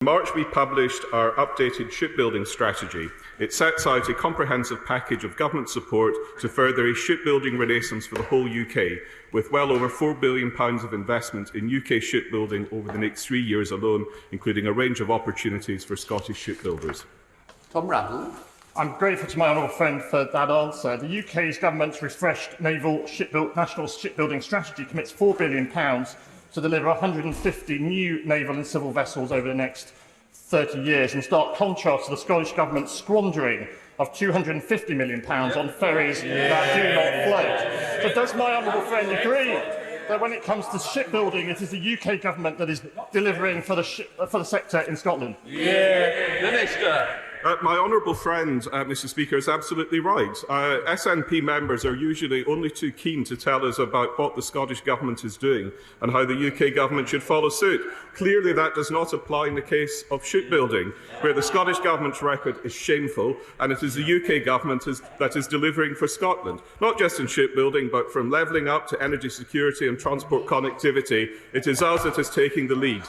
In March, we published our updated shipbuilding strategy. It sets out a comprehensive package of government support to further a shipbuilding renaissance for the whole UK, with well over £4 billion of investment in UK shipbuilding over the next 3 years alone, including a range of opportunities for Scottish shipbuilders. Tom Randall. I'm grateful to my honourable friend for that answer. The UK's government's refreshed national shipbuilding strategy commits £4 billion to deliver 150 new naval and civil vessels over the next 30 years, in stark contrast to the Scottish Government's squandering of £250 million on ferries that do not float. So does my honourable friend agree that when it comes to shipbuilding, it is the UK Government that is delivering for the sector in Scotland? Minister. My honourable friend, Mr Speaker, is absolutely right. SNP members are usually only too keen to tell us about what the Scottish Government is doing and how the UK Government should follow suit. Clearly that does not apply in the case of shipbuilding, where the Scottish Government's record is shameful, and it is the UK Government that is delivering for Scotland. Not just in shipbuilding, but from levelling up to energy security and transport connectivity, it is us that is taking the lead.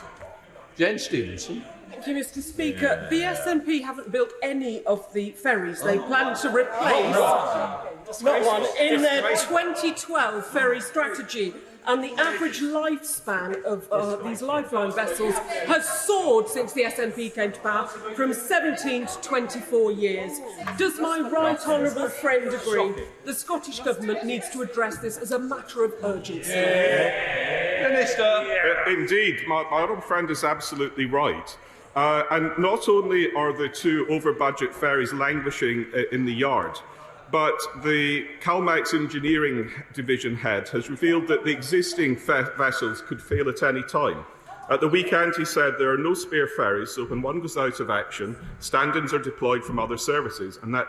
Jen Stevenson. Thank you, Mr Speaker. The SNP haven't built any of the ferries they plan to replace, not one, in their 2012 ferry strategy. And the average lifespan of these lifeline vessels has soared since the SNP came to power, from 17 to 24 years. Does my right honourable friend agree the Scottish Government needs to address this as a matter of urgency? Minister. Indeed, my honourable friend is absolutely right. And not only are the two over-budget ferries languishing in the yard, but the CalMax Engineering Division head has revealed that the existing vessels could fail at any time. At the weekend, he said there are no spare ferries, so when one goes out of action, stand-ins are deployed from other services, and that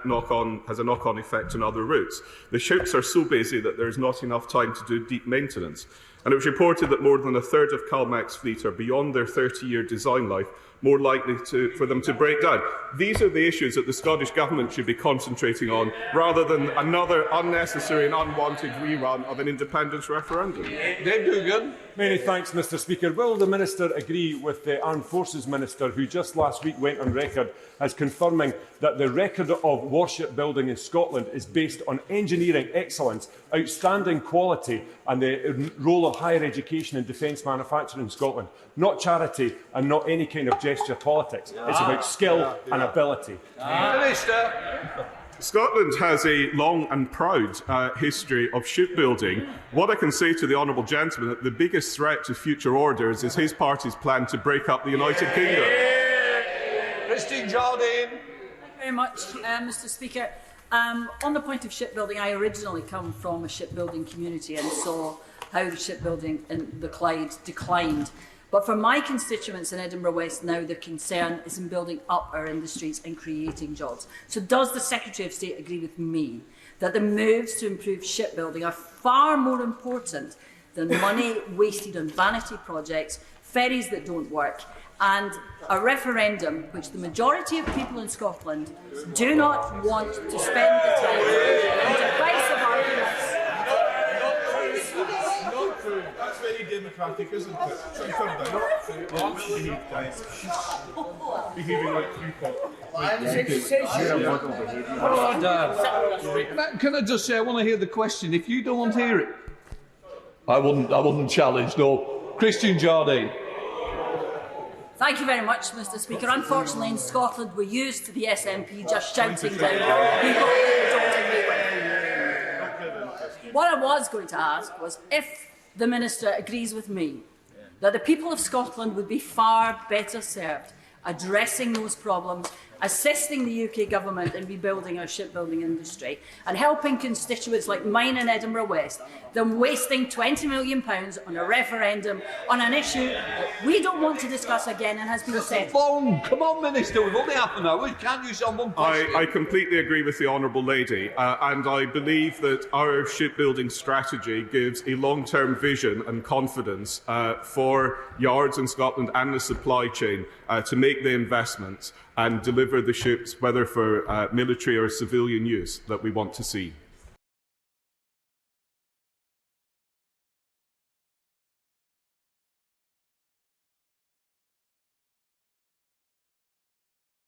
has a knock-on effect on other routes. The ships are so busy that there is not enough time to do deep maintenance. And it was reported that more than a third of CalMax fleet are beyond their 30-year design life, more likely for them to break down. These are the issues that the Scottish Government should be concentrating on, rather than another unnecessary and unwanted rerun of an independence referendum. Dave Dugan. Many thanks, Mr Speaker. Will the Minister agree with the Armed Forces Minister, who just last week went on record as confirming that the record of warship building in Scotland is based on engineering excellence, outstanding quality and the role of higher education in defence manufacturing in Scotland? Not charity and not any kind of gesture politics. It's about skill and ability. Minister. Scotland has a long and proud history of shipbuilding. What I can say to the honourable gentleman that the biggest threat to future orders is his party's plan to break up the United Kingdom. Christine Jardine. Thank you very much, Mr Speaker. On the point of shipbuilding, I originally come from a shipbuilding community and saw how the shipbuilding in the Clyde declined. But for my constituents in Edinburgh West now, the concern is in building up our industries and creating jobs. So does the Secretary of State agree with me that the moves to improve shipbuilding are far more important than money wasted on vanity projects, ferries that don't work, and a referendum which the majority of people in Scotland do not want to spend the time on divisive arguments? That's very democratic, isn't it? Behaving like Can I just say, I want to hear the question. If you don't hear it, I wouldn't challenge, no. Christine Jardine. Thank you very much, Mr Speaker. Unfortunately, in Scotland, we're used to the SNP just shouting down people who don't agree with. What I was going to ask was if the Minister agrees with me that the people of Scotland would be far better served addressing those problems, assisting the UK Government in rebuilding our shipbuilding industry and helping constituents like mine in Edinburgh West than wasting £20 million on a referendum on an issue that we don't want to discuss again and has been said. Come on, Minister, we've only half an hour. Can't you on one question? I completely agree with the honourable lady, and I believe that our shipbuilding strategy gives a long-term vision and confidence for yards in Scotland and the supply chain to make the investments and deliver the ships, whether for military or civilian use, that we want to see.